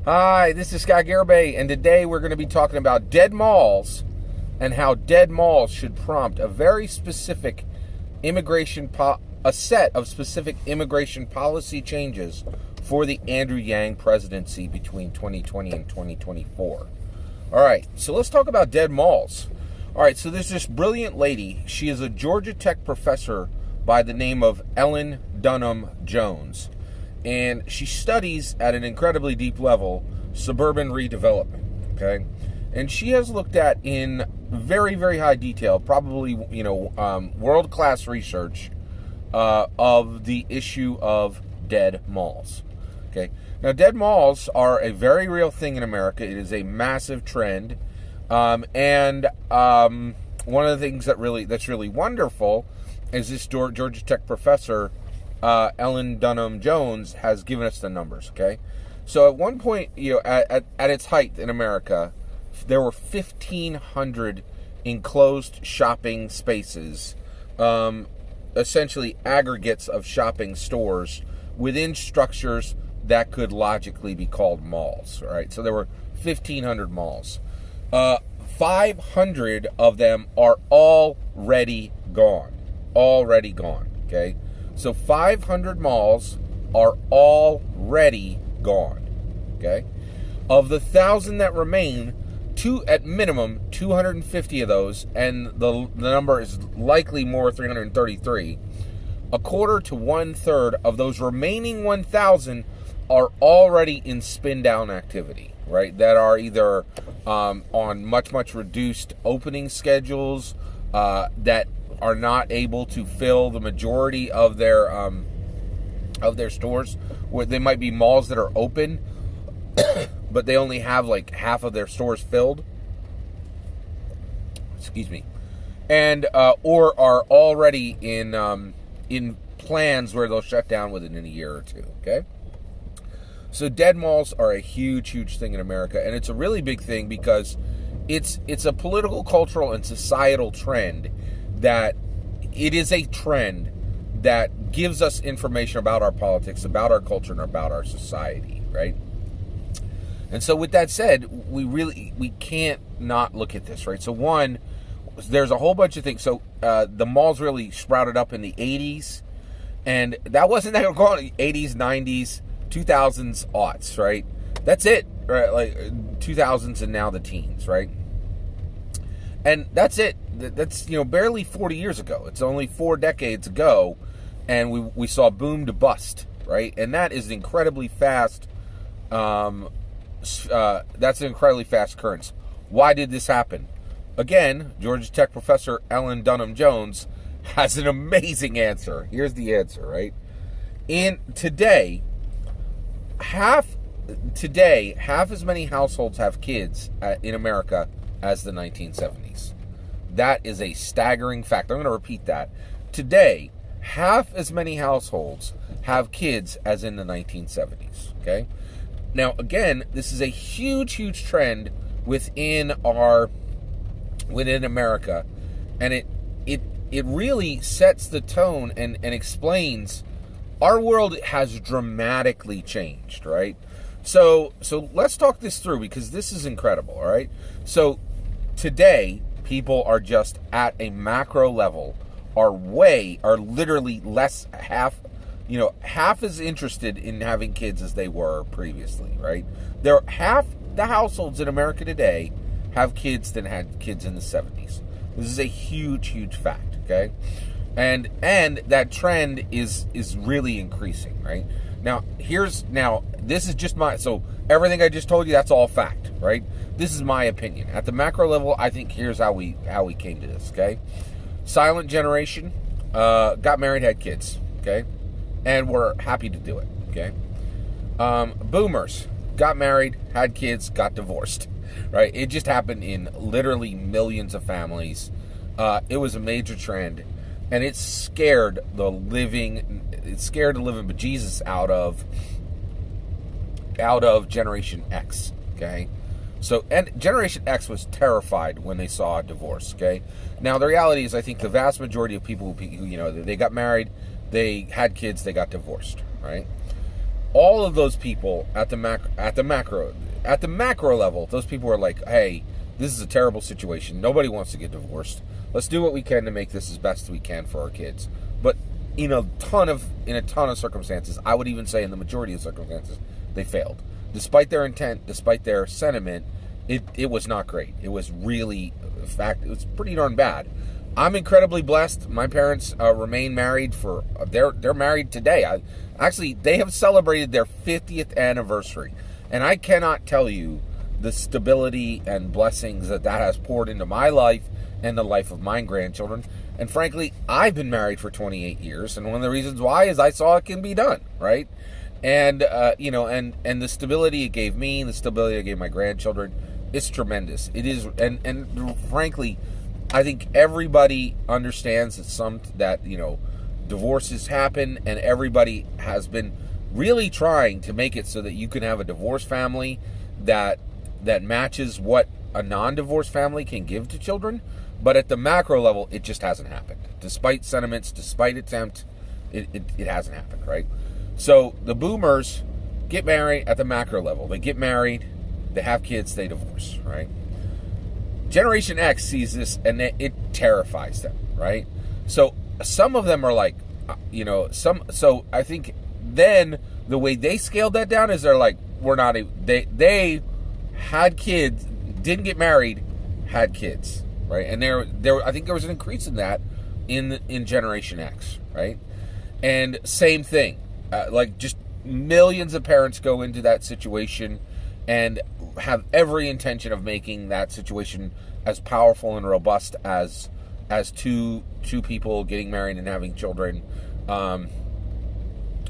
Hi, this is Scott Garibay, and today we're going to be talking about dead malls and how dead malls should prompt a very specific a set of specific immigration policy changes for the Andrew Yang presidency between 2020 and 2024. All right, so let's talk about dead malls. All right, so there's this brilliant lady. She is a Georgia Tech professor by the name of Ellen Dunham Jones. And she studies at an incredibly deep level suburban redevelopment, okay? And she has looked at in very, very high detail, probably, world-class research of the issue of dead malls, okay? Now, dead malls are a very real thing in America. It is a massive trend. One of the things that's really wonderful is this Georgia Tech professor, Ellen Dunham Jones, has given us the numbers, okay? So at one point, at its height in America, there were 1,500 enclosed shopping spaces, essentially aggregates of shopping stores within structures that could logically be called malls, right? So there were 1,500 malls. 500 of them are already gone, okay? So 500 malls are already gone, okay? Of the 1,000 that remain, at minimum, 250 of those, and the number is likely more, 333, a quarter to one-third of those remaining 1,000 are already in spin-down activity, right? That are either on much, much reduced opening schedules, that are not able to fill the majority of their stores. Where they might be malls that are open, but they only have like half of their stores filled. Excuse me, and or are already in plans where they'll shut down within a year or two. Okay, so dead malls are a huge, huge thing in America, and it's a really big thing because it's a political, cultural, and societal trend. That it is a trend that gives us information about our politics, about our culture, and about our society, right? And so with that said, we can't not look at this, right? So one, there's a whole bunch of things. So the malls really sprouted up in the 80s, and that wasn't that going 80s, 90s, 2000s, aughts, right? That's it, right? Like 2000s and now the teens, right? And that's it. That's, barely 40 years ago. It's only 4 decades ago, and we saw boom to bust, right? And that is incredibly fast. That's an incredibly fast occurrence. Why did this happen? Again, Georgia Tech professor Ellen Dunham Jones has an amazing answer. Here's the answer, right? Today, half as many households have kids in America as the 1970s. That is a staggering fact. I'm going to repeat that. Today, half as many households have kids as in the 1970s. Okay? Now, again, this is a huge, huge trend within America, and it really sets the tone and explains our world has dramatically changed, right? So let's talk this through because this is incredible, all right? So today, people are just at a macro level, are literally half as interested in having kids as they were previously, right? Half the households in America today have kids than had kids in the 70s. This is a huge, huge fact, okay? And that trend is really increasing, right? Now, this is just so everything I just told you, that's all fact, right? This is my opinion. At the macro level, I think here's how we came to this, okay? Silent generation, got married, had kids, okay? And we're happy to do it, okay? Boomers, got married, had kids, got divorced, right? It just happened in literally millions of families. It was a major trend, and it scared the living bejesus out of Generation X, okay? So, and Generation X was terrified when they saw divorce, okay? Now, the reality is, I think the vast majority of people who they got married, they had kids, they got divorced, right? all of those people at the macro level, those people are like, hey, this is a terrible situation. Nobody wants to get divorced. Let's do what we can to make this as best we can for our kids. But in a ton of circumstances, I would even say in the majority of circumstances, they failed. Despite their intent, despite their sentiment, it was not great. It was really, in fact, it was pretty darn bad. I'm incredibly blessed. My parents remain married for, they're married today. Actually, they have celebrated their 50th anniversary. And I cannot tell you the stability and blessings that has poured into my life and the life of my grandchildren. And frankly, I've been married for 28 years. And one of the reasons why is I saw it can be done, right? And, and the stability it gave me, the stability it gave my grandchildren, it's tremendous. It is, and frankly, I think everybody understands that divorces happen, and everybody has been really trying to make it so that you can have a divorced family that matches what a non-divorced family can give to children. But at the macro level, it just hasn't happened. Despite sentiments, despite attempt, it hasn't happened, right? So the boomers get married at the macro level. They get married, they have kids, they divorce, right? Generation X sees this and it terrifies them, right? So some of them are like, so I think then the way they scaled that down is they're like, they had kids, didn't get married, had kids, right? And I think there was an increase in that in Generation X, right? And same thing, like just millions of parents go into that situation and have every intention of making that situation as powerful and robust as two people getting married and having children, or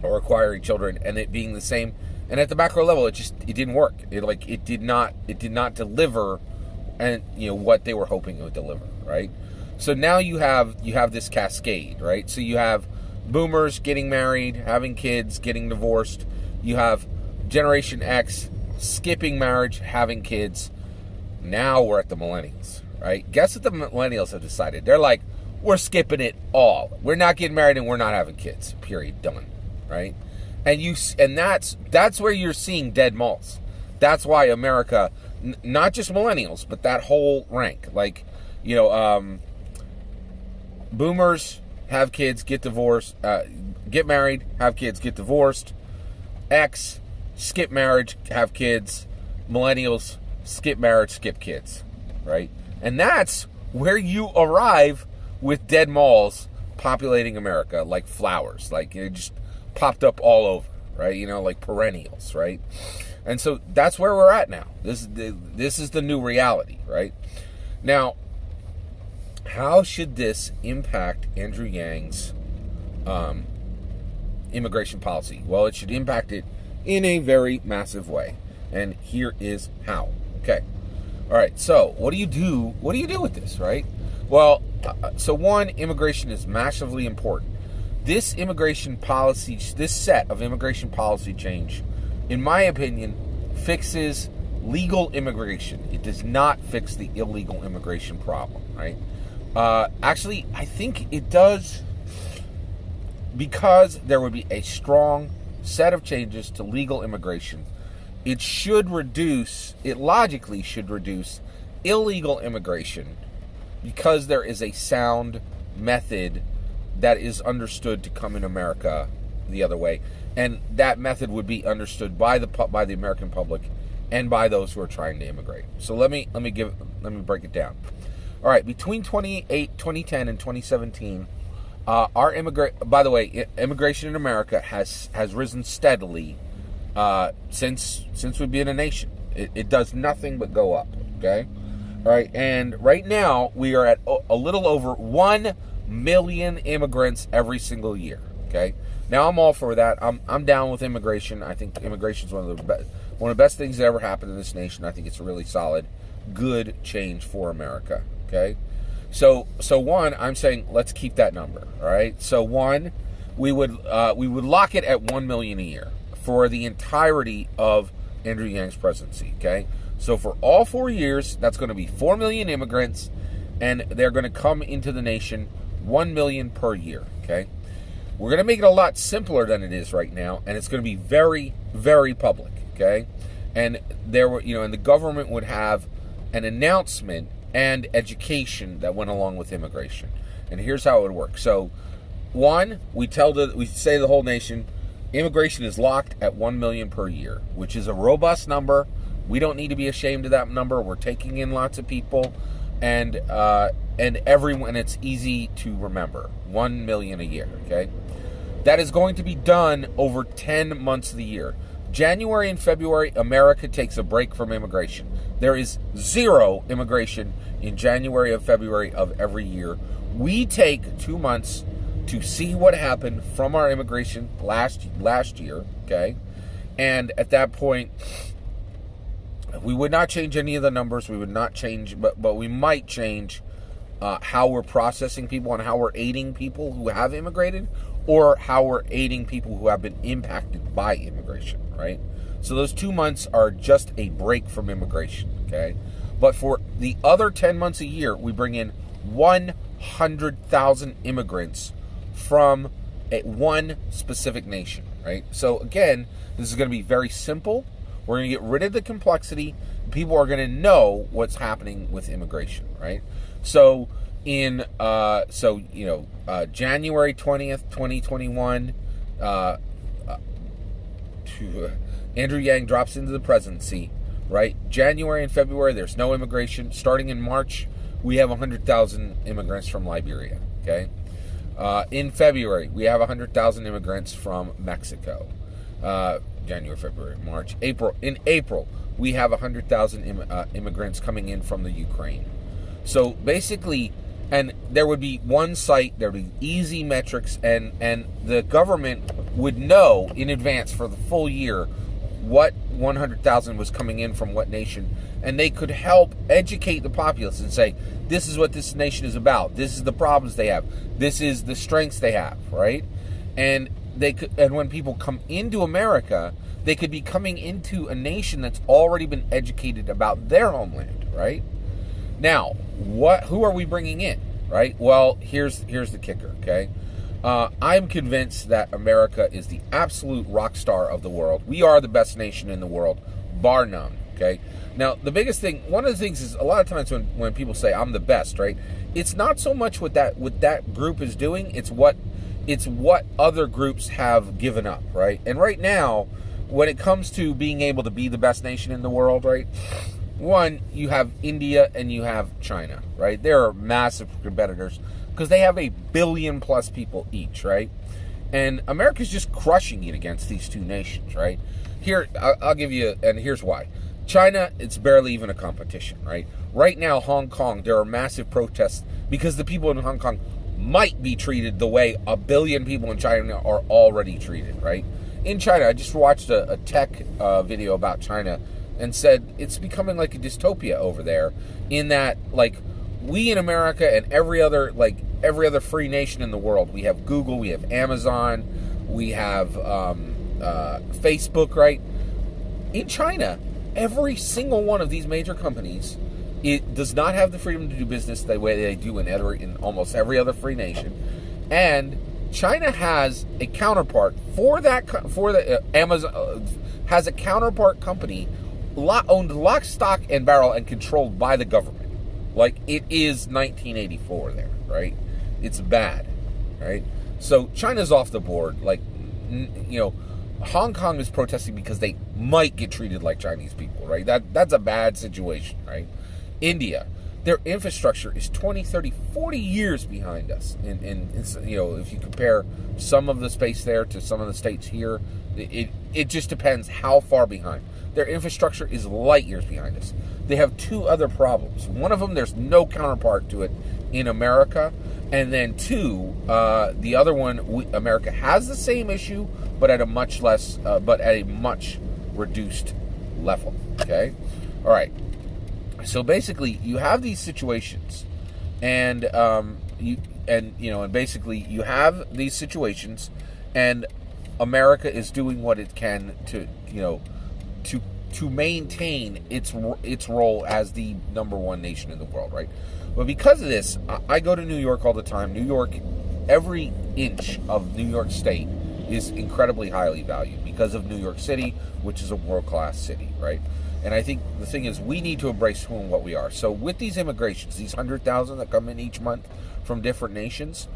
acquiring children, and it being the same. And at the macro level, it didn't work. It did not deliver, and what they were hoping it would deliver, right? So now you have this cascade, right? So you have boomers getting married, having kids, getting divorced. You have Generation X skipping marriage, having kids. Now we're at the millennials, right? Guess what the millennials have decided? They're like, we're skipping it all. We're not getting married and we're not having kids. Period. Done. Right? And that's where you're seeing dead malls. That's why America, not just millennials, but that whole rank, like, boomers have kids, get divorced, get married, have kids, get divorced. X, skip marriage, have kids. Millennials, skip marriage, skip kids, right? And that's where you arrive with dead malls populating America like flowers, like it just popped up all over, right? Like perennials, right? And so that's where we're at now. This is the new reality, right? Now, how should this impact Andrew Yang's immigration policy? Well, it should impact it in a very massive way. And here is how. Okay. All right. So what do you do? What do you do with this, right? Well, so one, immigration is massively important. This set of immigration policy change, in my opinion, fixes legal immigration. It does not fix the illegal immigration problem, right? Actually, I think it does, because there would be a strong set of changes to legal immigration. It logically should reduce illegal immigration, because there is a sound method that is understood to come in America the other way, and that method would be understood by the American public and by those who are trying to immigrate. So let me break it down. All right, between 2010 and 2017, by the way, immigration in America has risen steadily since we've been a nation. It does nothing but go up. Okay, all right, and right now we are at a little over 1 million immigrants every single year. Okay, now I'm all for that. I'm down with immigration. I think immigration is one of the best things that ever happened in this nation. I think it's a really solid, good change for America. Okay, so one, I'm saying let's keep that number. All right, so one, we would lock it at 1 million a year for the entirety of Andrew Yang's presidency. Okay, so for all 4 years, that's going to be 4 million immigrants, and they're going to come into the nation 1 million per year. Okay, We're going to make it a lot simpler than it is right now, and it's going to be very, very public, okay? And and the government would have an announcement and education that went along with immigration. And here's how it would work. So, one, we say to the whole nation, immigration is locked at 1 million per year, which is a robust number. We don't need to be ashamed of that number. We're taking in lots of people, and everyone, it's easy to remember. 1 million a year, okay? That is going to be done over 10 months of the year. January and February, America takes a break from immigration. There is zero immigration in January and February of every year. We take 2 months to see what happened from our immigration last year, okay? And at that point, we would not change any of the numbers. We would not change, but we might change how we're processing people and how we're aiding people who have immigrated, or how we're aiding people who have been impacted by immigration, right? So those 2 months are just a break from immigration, okay? But for the other 10 months a year, we bring in 100,000 immigrants from one specific nation, right? So again, this is going to be very simple. We're going to get rid of the complexity. People are going to know what's happening with immigration, right? So January 20th, 2021, Andrew Yang drops into the presidency, right? January and February, there's no immigration. Starting in March, we have 100,000 immigrants from Liberia, okay? In February, we have 100,000 immigrants from Mexico. January, February, March, April. In April, we have 100,000 immigrants coming in from the Ukraine. So basically, and there would be one site, there would be easy metrics, and the government would know in advance for the full year what 100,000 was coming in from what nation, and they could help educate the populace and say, this is what this nation is about, this is the problems they have, this is the strengths they have, right? And when people come into America, they could be coming into a nation that's already been educated about their homeland, right? Now, who are we bringing in, right? Well, here's the kicker, okay? I'm convinced that America is the absolute rock star of the world. We are the best nation in the world, bar none, okay? Now, the biggest thing, one of the things is a lot of times when people say I'm the best, right? It's not so much what that group is doing, it's what other groups have given up, right? And right now, when it comes to being able to be the best nation in the world, right? One, you have India and you have China, right? They're massive competitors because they have 1 billion plus people each, right? And America's just crushing it against these two nations, right? Here, I'll give you, and here's why. China, it's barely even a competition, right? Right now, Hong Kong, there are massive protests because the people in Hong Kong might be treated the way 1 billion people in China are already treated, right? In China, I just watched a tech video about China and said it's becoming like a dystopia over there, in that, like, we in America and every other free nation in the world, we have Google, we have Amazon, we have Facebook, right? In China, every single one of these major companies, it does not have the freedom to do business the way they do in almost every other free nation, and China has a counterpart Amazon has a counterpart company owned lock, stock, and barrel and controlled by the government. Like, it is 1984 there, right? It's bad, right? So China's off the board. Like, Hong Kong is protesting because they might get treated like Chinese people, right? That's a bad situation, right? India, their infrastructure is 20, 30, 40 years behind us. And if you compare some of the space there to some of the states here, it just depends how far behind. Their infrastructure is light years behind us. They have two other problems. One of them, there's no counterpart to it in America. And then two, the other one, America has the same issue, but at a much reduced level. Okay? All right. So basically, you have these situations, and basically you have these situations, and America is doing what it can to maintain its role as the number one nation in the world, right? But because of this, I go to New York all the time. New York every inch of New York State is incredibly highly valued because of New York City, which is a world-class city, right? And I think the thing is, we need to embrace who and what we are. So with these immigrations, these 100,000 that come in each month from different nations,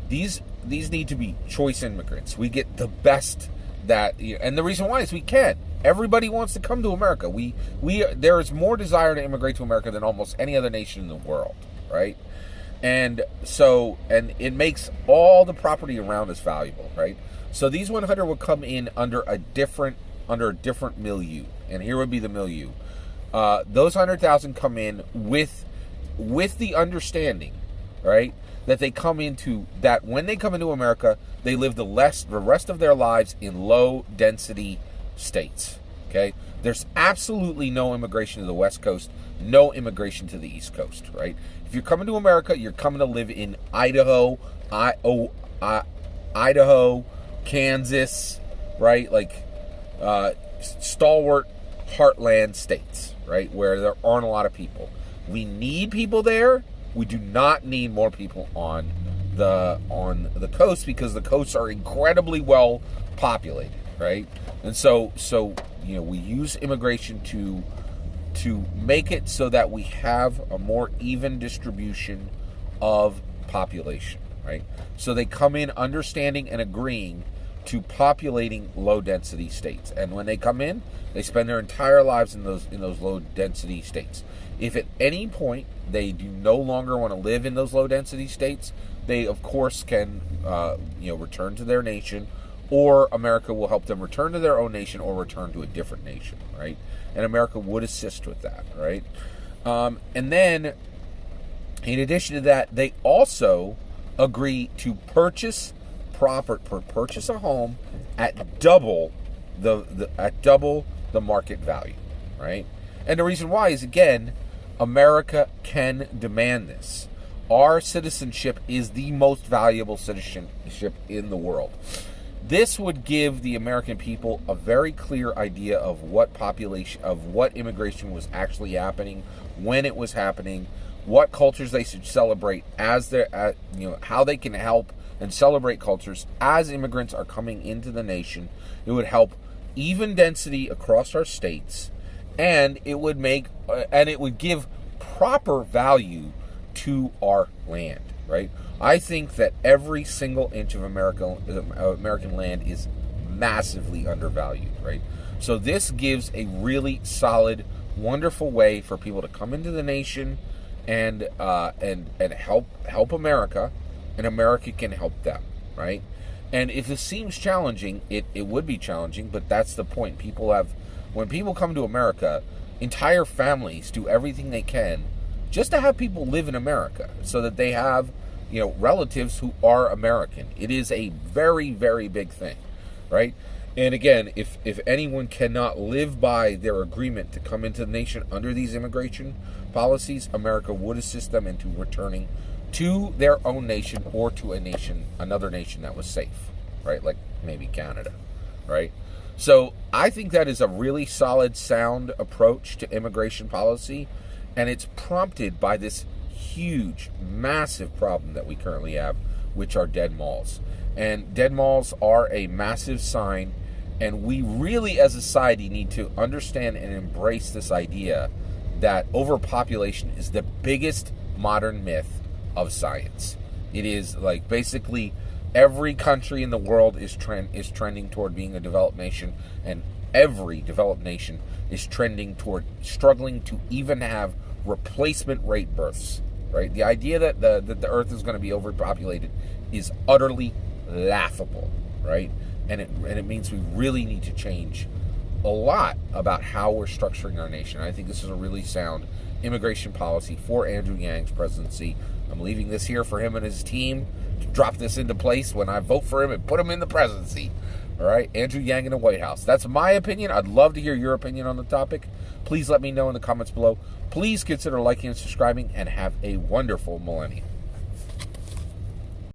these need to be choice immigrants. We get the best and the reason why is we can. Everybody wants to come to America. There is more desire to immigrate to America than almost any other nation in the world, right? And it makes all the property around us valuable, right? So these 100 will come in under a different milieu, and here would be the milieu. Those 100,000 come in with the understanding, right, that they come into that when they come into America, they live the rest of their lives in low density states. Okay, there's absolutely no immigration to the West Coast, no immigration to the East Coast, right? If you're coming to America, you're coming to live in Idaho, Kansas, right? Like stalwart heartland states, right, where there aren't a lot of people. We need people there. We do not need more people on the coast, because the coasts are incredibly well populated, right? And so we use immigration to make it so that we have a more even distribution of population, right? So they come in understanding and agreeing to populating low density states, and when they come in, they spend their entire lives in those low density states. If at any point they do no longer want to live in those low density states, they of course can return to their nation, or America will help them return to their own nation or return to a different nation, right? And America would assist with that, right? And then in addition to that, they also agree to purchase a home at double the market value, right? And the reason why is, again, America can demand this. Our citizenship is the most valuable citizenship in the world. This would give the American people a very clear idea of what immigration was actually happening, when it was happening, what cultures they should celebrate how they can help and celebrate cultures as immigrants are coming into the nation. It would help even density across our states, and it would give proper value to our land, right? I think that every single inch of American land is massively undervalued, right? So this gives a really solid, wonderful way for people to come into the nation and help America, and America can help them, right? And if it seems challenging, it would be challenging, but that's the point. When people come to America, entire families do everything they can just to have people live in America, so that they have, relatives who are American. It is a very, very big thing, right? And again, if anyone cannot live by their agreement to come into the nation under these immigration policies, America would assist them into returning to their own nation, or to another nation that was safe, right? Like maybe Canada, right? So I think that is a really solid, sound approach to immigration policy, and it's prompted by this huge, massive problem that we currently have, which are dead malls. And dead malls are a massive sign, and we really as a society need to understand and embrace this idea that overpopulation is the biggest modern myth of science. It is like basically every country in the world is trending toward being a developed nation, and every developed nation is trending toward struggling to even have replacement rate births, right? The idea that the earth is going to be overpopulated is utterly laughable, right? And it means we really need to change a lot about how we're structuring our nation. I think this is a really sound immigration policy for Andrew Yang's presidency. I'm leaving this here for him and his team to drop this into place when I vote for him and put him in the presidency. All right, Andrew Yang in the White House. That's my opinion. I'd love to hear your opinion on the topic. Please let me know in the comments below. Please consider liking and subscribing, and have a wonderful millennium.